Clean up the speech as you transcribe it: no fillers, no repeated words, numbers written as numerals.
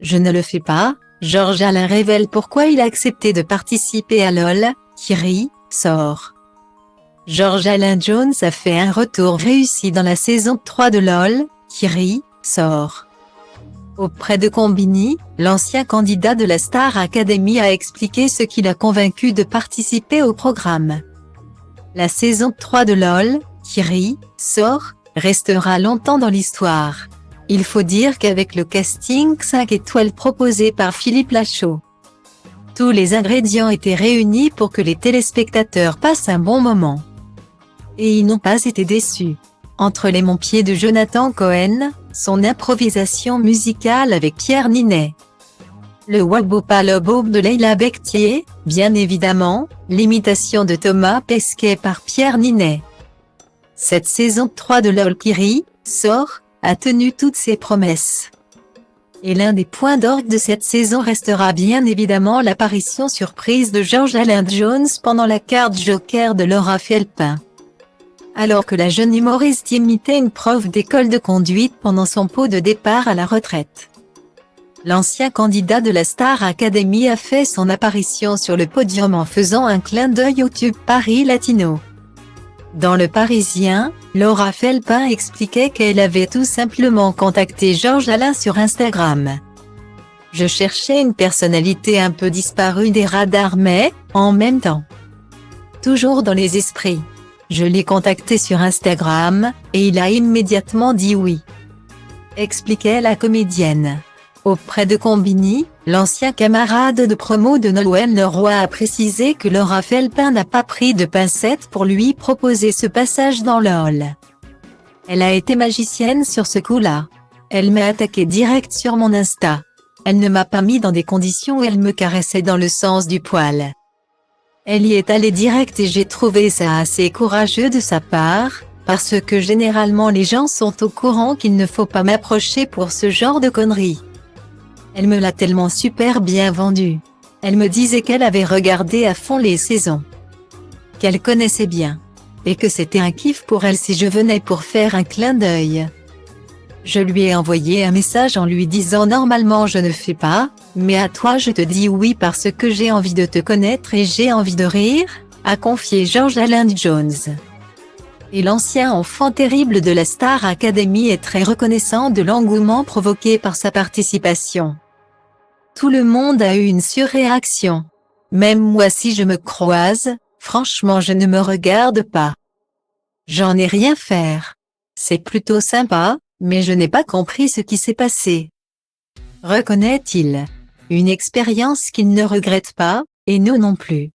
Je ne le fais pas. Georges Alain révèle pourquoi il a accepté de participer à LOL, qui rit, sort. Georges Alain Jones a fait un retour réussi dans la saison 3 de LOL, qui rit, sort. Auprès de Combini, l'ancien candidat de la Star Academy a expliqué ce qui l'a convaincu de participer au programme. La saison 3 de LOL, qui rit, sort, restera longtemps dans l'histoire. Il faut dire qu'avec le casting 5 étoiles proposé par Philippe Lachaud, tous les ingrédients étaient réunis pour que les téléspectateurs passent un bon moment. Et ils n'ont pas été déçus. Entre les Montpieds de Jonathan Cohen, son improvisation musicale avec Pierre Ninet, le Wabopalobob de Leila Bectier, bien évidemment, l'imitation de Thomas Pesquet par Pierre Ninet. Cette saison 3 de LOL qui rit, sort, a tenu toutes ses promesses. Et l'un des points d'orgue de cette saison restera bien évidemment l'apparition surprise de Georges Alain Jones pendant la carte Joker de Laura Felpin. Alors que la jeune humoriste imitait une prof d'école de conduite pendant son pot de départ à la retraite, l'ancien candidat de la Star Academy a fait son apparition sur le podium en faisant un clin d'œil au tube Paris Latino. Dans Le Parisien, Laura Felpin expliquait qu'elle avait tout simplement contacté Georges Alain sur Instagram. Je cherchais une personnalité un peu disparue des radars mais, en même temps, toujours dans les esprits. Je l'ai contacté sur Instagram, et il a immédiatement dit oui, expliquait la comédienne. Auprès de Combini, l'ancien camarade de promo de Nolwenn Leroy a précisé que Laura Felpin n'a pas pris de pincettes pour lui proposer ce passage dans LOL. Elle a été magicienne sur ce coup-là. Elle m'a attaqué direct sur mon Insta. Elle ne m'a pas mis dans des conditions où elle me caressait dans le sens du poil. Elle y est allée direct et j'ai trouvé ça assez courageux de sa part, parce que généralement les gens sont au courant qu'il ne faut pas m'approcher pour ce genre de conneries. Elle me l'a tellement super bien vendu. Elle me disait qu'elle avait regardé à fond les saisons, qu'elle connaissait bien, et que c'était un kiff pour elle si je venais pour faire un clin d'œil. Je lui ai envoyé un message en lui disant normalement je ne fais pas, mais à toi je te dis oui parce que j'ai envie de te connaître et j'ai envie de rire, a confié Georges Alain Jones. Et l'ancien enfant terrible de la Star Academy est très reconnaissant de l'engouement provoqué par sa participation. Tout le monde a eu une surréaction. Même moi si je me croise, franchement je ne me regarde pas. J'en ai rien faire. C'est plutôt sympa, mais je n'ai pas compris ce qui s'est passé. Reconnaît-il. Une expérience qu'il ne regrette pas, et nous non plus.